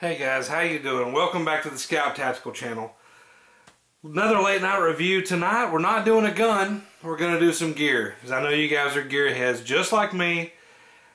Hey guys, how you doing? Welcome back to the Scout Tactical channel. Another late night review tonight. We're not doing a gun. We're going to do some gear, because I know you guys are gearheads just like me.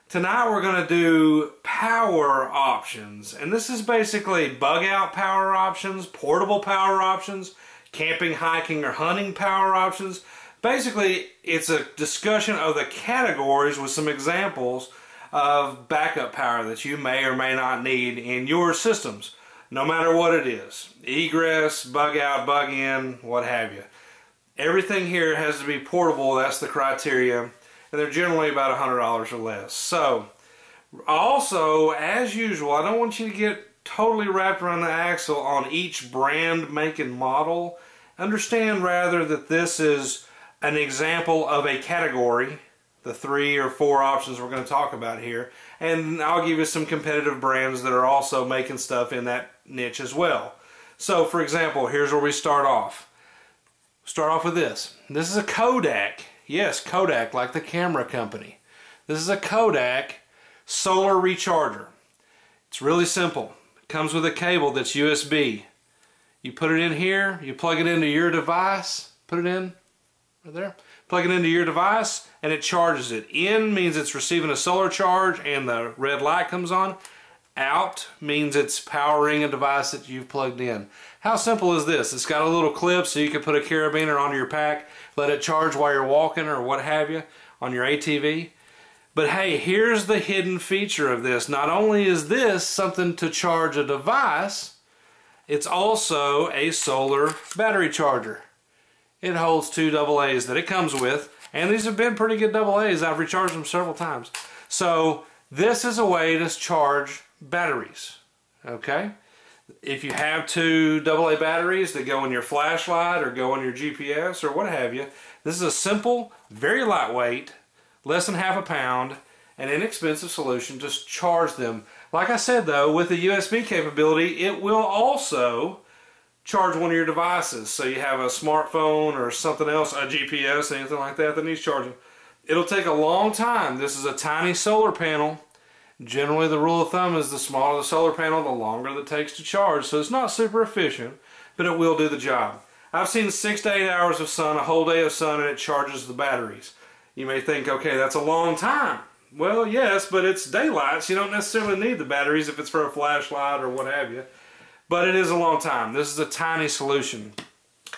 Tonight we're going to do power options, and this is basically bug out power options, portable power options, camping, hiking, or hunting power options. Basically, it's a discussion of the categories with some examples of backup power that you may or may not need in your systems, no matter what it is. Egress, bug out, bug in, what have you. Everything here has to be portable. That's the criteria, and they're generally about $100 or less. So, also, as usual, I don't want you to get totally wrapped around the axle on each brand, make, and model. Understand rather that this is an example of a category, the 3 or 4 options we're going to talk about here, and I'll give you some competitive brands that are also making stuff in that niche as well. So for example, here's where we start off. Start off with this. This is a Kodak. Yes, Kodak, like the camera company. This is a Kodak solar recharger. It's really simple. It comes with a cable that's USB. You put it in here, you plug it into your device, put it in right there, plug it into your device, and it charges it. In means it's receiving a solar charge and the red light comes on. Out means it's powering a device that you've plugged in. How simple is this? It's got a little clip so you can put a carabiner onto your pack, let it charge while you're walking or what have you on your ATV. But hey, here's the hidden feature of this. Not only is this something to charge a device, it's also a solar battery charger. It holds 2 AA's that it comes with, and these have been pretty good AA's. I've recharged them several times. So this is a way to charge batteries, okay? If you have 2 AA batteries that go in your flashlight or go in your GPS or what have you, this is a simple, very lightweight, less than half a pound, and inexpensive solution to charge them. Like I said though, with the USB capability, it will also charge one of your devices. So you have a smartphone or something else, a GPS, anything like that that needs charging. It'll take a long time. This is a tiny solar panel. Generally the rule of thumb is the smaller the solar panel, the longer it takes to charge. So it's not super efficient, but it will do the job. I've seen 6 to 8 hours of sun, a whole day of sun, and it charges the batteries. You may think, okay, that's a long time. Well, yes, but it's daylight, so you don't necessarily need the batteries if it's for a flashlight or what have you. But it is a long time. This is a tiny solution.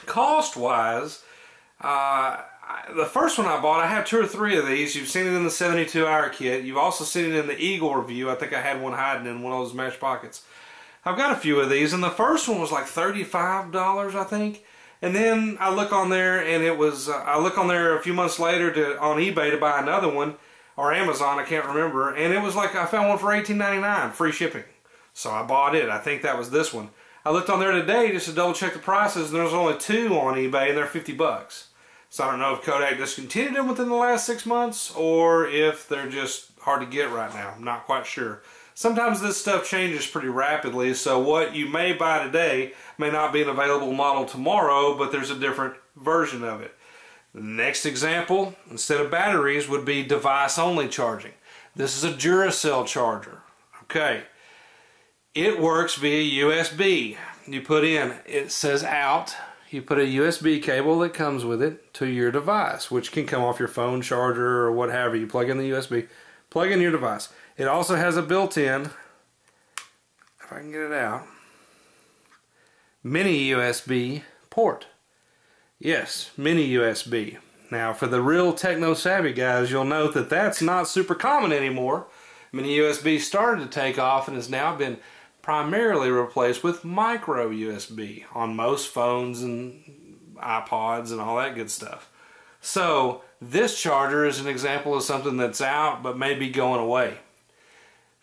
Cost-wise, the first one I bought, I have 2 or 3 of these. You've seen it in the 72-hour kit. You've also seen it in the Eagle review. I think I had one hiding in one of those mesh pockets. I've got a few of these, and the first one was like $35, I think. And then I look on there, and it was, I look on there a few months later on eBay to buy another one, or Amazon, I can't remember, and it was like I found one for $18.99, free shipping. So I bought it. I think that was this one. I looked on there today just to double check the prices, and there was only 2 on eBay, and they're $50. So I don't know if Kodak discontinued them within the last 6 months, or if they're just hard to get right now. I'm not quite sure. Sometimes this stuff changes pretty rapidly, so what you may buy today may not be an available model tomorrow, but there's a different version of it. The next example, instead of batteries, would be device-only charging. This is a Duracell Charger. Okay. It works via USB. You put in, it says out, you put a USB cable that comes with it to your device, which can come off your phone charger or whatever. You plug in the USB, plug in your device. It also has a built-in, if I can get it out, mini USB port. Yes, mini USB. Now for the real techno-savvy guys, you'll note that that's not super common anymore. Mini USB started to take off and has now been primarily replaced with micro USB on most phones and iPods and all that good stuff. So this charger is an example of something that's out but may be going away.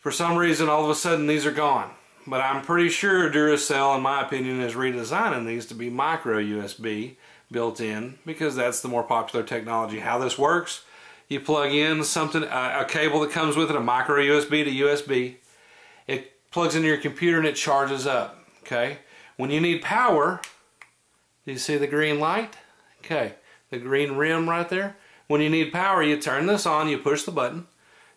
For some reason all of a sudden these are gone. But I'm pretty sure Duracell, in my opinion, is redesigning these to be micro USB built in, because that's the more popular technology. How this works, you plug in something, a cable that comes with it, a micro USB to USB. It plugs into your computer and it charges up. Okay, when you need power, do you see the green light? Okay, the green rim right there. When you need power, you turn this on, you push the button,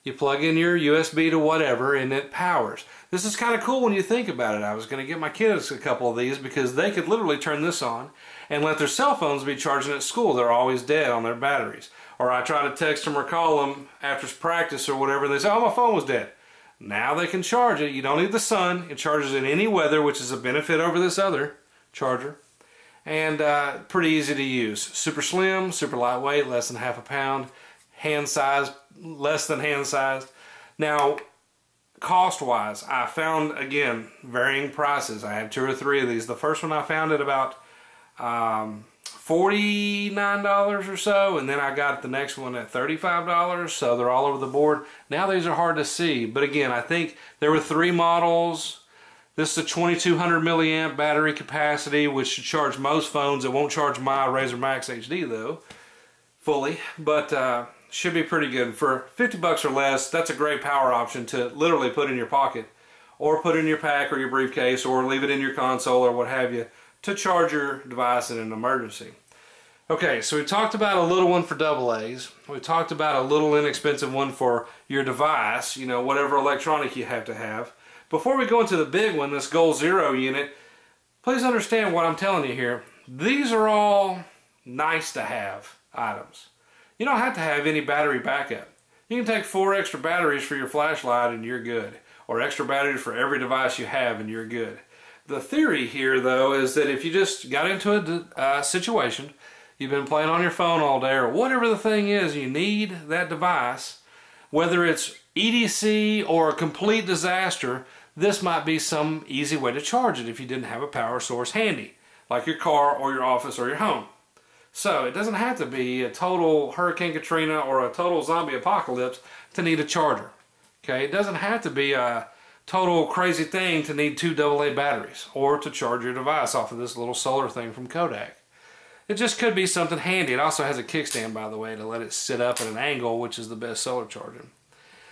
You plug in your USB to whatever and it powers. This is kind of cool when you think about it. I was going to get my kids a couple of these because they could literally turn this on and let their cell phones be charging at school. They're always dead on their batteries. Or I try to text them or call them after practice or whatever. They say, oh, my phone was dead. Now they can charge it. You don't need the sun. It charges in any weather, which is a benefit over this other charger. And pretty easy to use. Super slim, super lightweight, less than half a pound. Hand size, less than hand sized. Now, cost wise, I found, again, varying prices. I have 2 or 3 of these. The first one I found at about $49 or so, and then I got the next one at $35, so they're all over the board. Now these are hard to see, but again, I think there were 3 models. This is a 2200 milliamp battery capacity, which should charge most phones. It won't charge my Razr Max HD though, fully, but should be pretty good. For 50 bucks or less, that's a great power option to literally put in your pocket, or put in your pack or your briefcase, or leave it in your console or what have you, to charge your device in an emergency. Okay, so we talked about a little one for AA's. We talked about a little inexpensive one for your device, you know, whatever electronic you have to have. Before we go into the big one, this Goal Zero unit, please understand what I'm telling you here. These are all nice to have items. You don't have to have any battery backup. You can take 4 extra batteries for your flashlight and you're good. Or extra batteries for every device you have and you're good. The theory here, though, is that if you just got into a situation, you've been playing on your phone all day or whatever the thing is, you need that device, whether it's EDC or a complete disaster, this might be some easy way to charge it if you didn't have a power source handy, like your car or your office or your home. So it doesn't have to be a total Hurricane Katrina or a total zombie apocalypse to need a charger. Okay, it doesn't have to be a total crazy thing to need 2 AA batteries or to charge your device off of this little solar thing from Kodak. It just could be something handy. It also has a kickstand, by the way, to let it sit up at an angle, which is the best solar charger.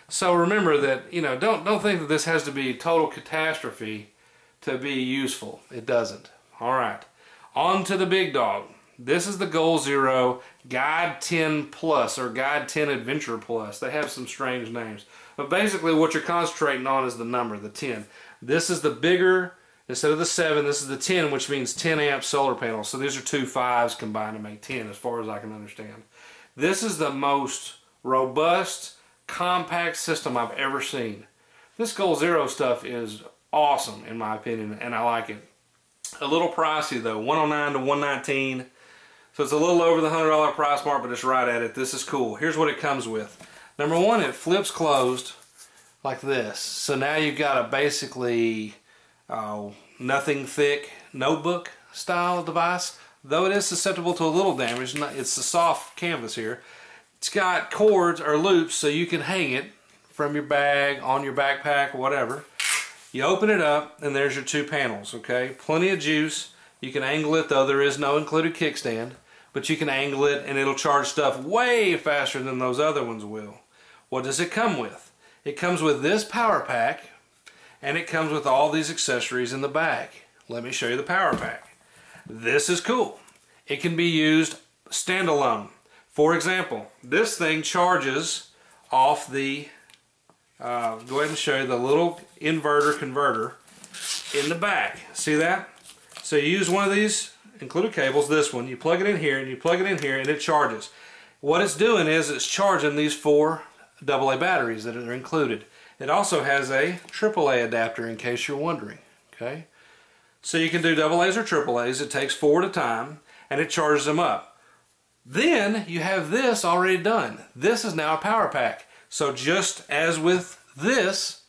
So remember that, you know, don't think that this has to be total catastrophe to be useful. It doesn't. All right, on to the big dog. This is the Goal Zero Guide 10 Plus or Guide 10 Adventure Plus. They have some strange names. But basically what you're concentrating on is the number, the 10. This is the bigger, instead of the 7, this is the 10, which means 10 amp solar panels. So these are 2 5s combined to make 10 as far as I can understand. This is the most robust, compact system I've ever seen. This Goal Zero stuff is awesome in my opinion, and I like it. A little pricey though, $109 to $119. So it's a little over the $100 price mark, but it's right at it. This is cool. Here's what it comes with. Number one, it flips closed like this. So now you've got a basically nothing thick notebook style device. Though it is susceptible to a little damage, it's a soft canvas here. It's got cords or loops so you can hang it from your bag, on your backpack, whatever. You open it up and there's your 2 panels, okay? Plenty of juice. You can angle it, though there is no included kickstand, but you can angle it and it'll charge stuff way faster than those other ones will. What does it come with? It comes with this power pack, and it comes with all these accessories in the back. Let me show you the power pack. This is cool. It can be used standalone. For example, this thing charges off the, go ahead and show you the little inverter converter in the back. See that? So you use one of these included cables, this one, you plug it in here and you plug it in here and it charges. What it's doing is it's charging these 4 AA batteries that are included. It also has a AAA adapter in case you're wondering. Okay, so you can do AA's or AAA's. It takes 4 at a time and it charges them up. Then you have this already done. This is now a power pack. So just as with this,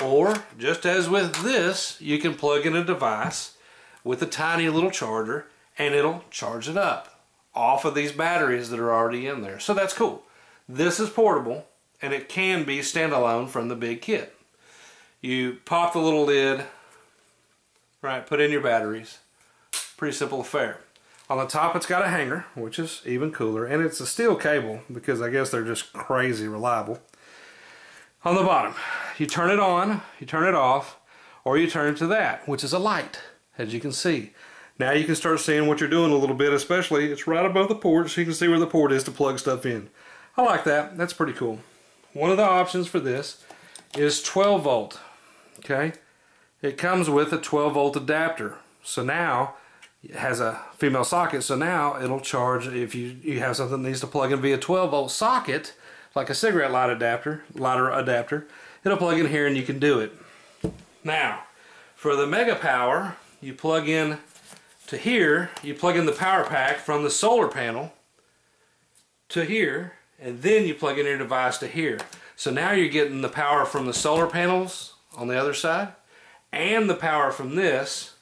or just as with this, you can plug in a device with a tiny little charger and it'll charge it up off of these batteries that are already in there. So that's cool. This is portable and it can be standalone from the big kit. You pop the little lid, right, put in your batteries. Pretty simple affair. On the top it's got a hanger, which is even cooler, and it's a steel cable because I guess they're just crazy reliable. On the bottom, you turn it on, you turn it off, or you turn it to that, which is a light, as you can see. Now you can start seeing what you're doing a little bit, especially it's right above the port, so you can see where the port is to plug stuff in. I like that. That's pretty cool. one of the options for this is 12 volt. Okay, it comes with a 12 volt adapter. So now it has a female socket, so now it'll charge if you have something that needs to plug in via 12 volt socket, like a cigarette lighter adapter, it'll plug in here and you can do it. Now, for the Mega Power, you plug in to here, you plug in the power pack from the solar panel to here, and then you plug in your device to here. So now you're getting the power from the solar panels on the other side and the power from this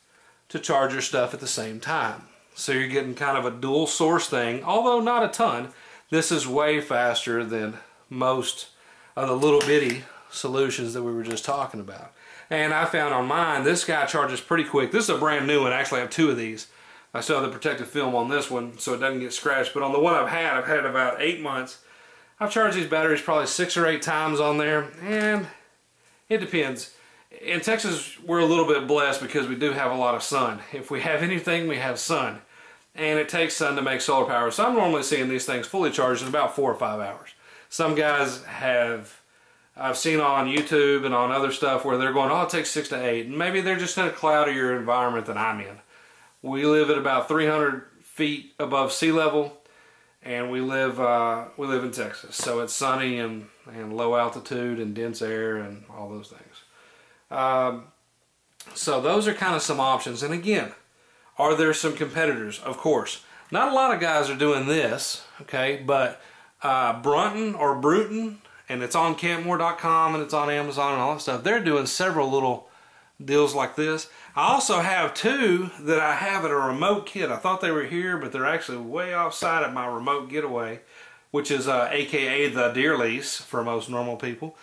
to charge your stuff at the same time. So you're getting kind of a dual source thing, although not a ton. This is way faster than most of the little bitty solutions that we were just talking about. And I found on mine, this guy charges pretty quick. This is a brand new one. Actually, I have two of these. I still have the protective film on this one so it doesn't get scratched. But on the one I've had about 8 months. I've charged these batteries probably 6 or 8 times on there, and it depends. In Texas, we're a little bit blessed because we do have a lot of sun. If we have anything, we have sun. And it takes sun to make solar power. So I'm normally seeing these things fully charged in about 4 or 5 hours. Some guys I've seen on YouTube and on other stuff where they're going, oh, it takes 6 to 8. And maybe they're just in a cloudier environment than I'm in. We live at about 300 feet above sea level, and we live in Texas. So it's sunny and low altitude and dense air and all those things. So those are kind of some options. And again, are there some competitors? Of course. Not a lot of guys are doing this, okay, but Bruton, and it's on Campmore.com and it's on Amazon and all that stuff. They're doing several little deals like this. I also have two that I have at a remote kit. I thought they were here, but they're actually way offside at my remote getaway, which is AKA the deer lease for most normal people.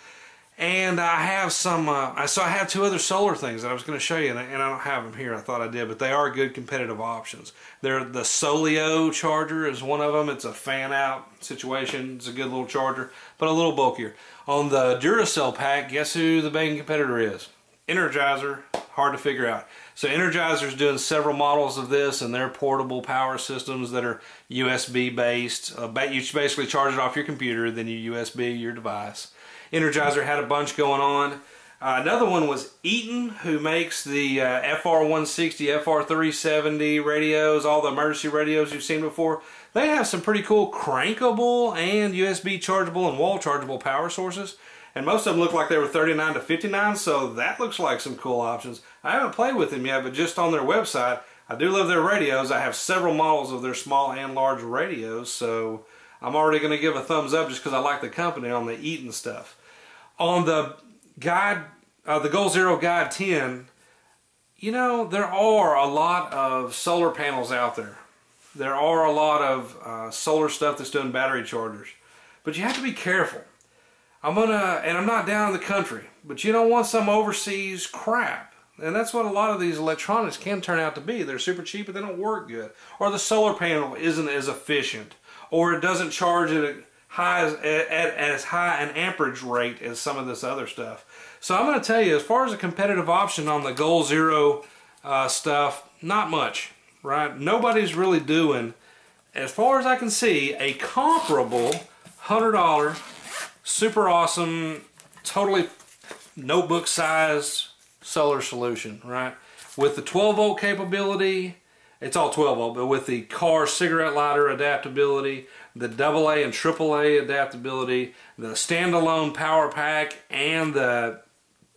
And I have some, so I have two other solar things that I was going to show you, and I don't have them here. I thought I did, but they are good competitive options. They're the Solio charger is one of them. It's a fan out situation. It's a good little charger, but a little bulkier. On the Duracell pack, guess who the main competitor is? Energizer. Hard to figure out. So Energizer's doing several models of this, and they're portable power systems that are USB based. You basically charge it off your computer, then you USB your device. Energizer had a bunch going on. Another one was Eaton, who makes the FR160, FR370 radios, all the emergency radios you've seen before. They have some pretty cool crankable and USB chargeable and wall chargeable power sources. And most of them look like they were 39 to 59, so that looks like some cool options. I haven't played with them yet, but just on their website, I do love their radios. I have several models of their small and large radios, so I'm already going to give a thumbs up just because I like the company on the Eaton stuff. On the guide, the Goal Zero Guide 10, you know, there are a lot of solar panels out there. There are a lot of solar stuff that's doing battery chargers. But you have to be careful. I'm not down in the country, but you don't want some overseas crap. And that's what a lot of these electronics can turn out to be. They're super cheap, but they don't work good. Or the solar panel isn't as efficient. Or it doesn't charge at as high an amperage rate as some of this other stuff. So I'm going to tell you, as far as a competitive option on the Goal Zero stuff, not much, right? Nobody's really doing, as far as I can see, a comparable $100, super awesome, totally notebook size solar solution, right? With the 12 volt capability, it's all 12 volt, but with the car cigarette lighter adaptability, the AA and AAA adaptability, the standalone power pack, and the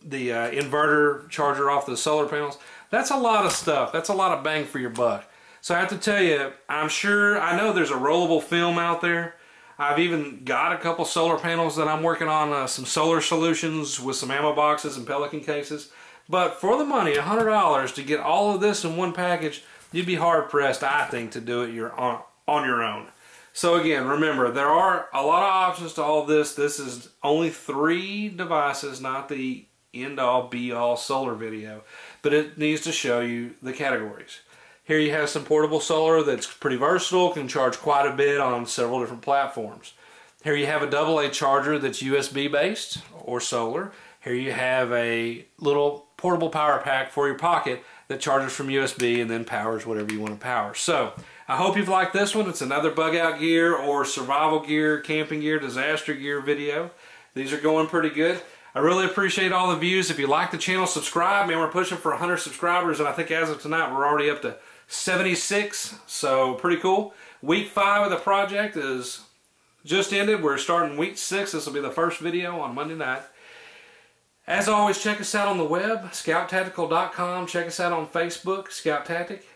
inverter charger off the solar panels, that's a lot of stuff. That's a lot of bang for your buck. So I have to tell you, I know there's a rollable film out there. I've even got a couple solar panels that I'm working on, some solar solutions with some ammo boxes and Pelican cases. But for the money, $100 to get all of this in one package, you'd be hard pressed, I think, to do it on your own. So again, remember, there are a lot of options to all this. This is only 3 devices, not the end-all, be-all solar video. But it needs to show you the categories. Here you have some portable solar that's pretty versatile, can charge quite a bit on several different platforms. Here you have a AA charger that's USB based or solar. Here you have a little portable power pack for your pocket that charges from USB and then powers whatever you want to power. So I hope you've liked this one. It's another bug out gear or survival gear, camping gear, disaster gear video. These are going pretty good. I really appreciate all the views. If you like the channel, subscribe. Man, we're pushing for 100 subscribers, and I think as of tonight, we're already up to 76, so pretty cool. Week 5 of the project is just ended. We're starting week 6. This will be the first video on Monday night. As always, check us out on the web, scouttactical.com. Check us out on Facebook, Scout Tactic.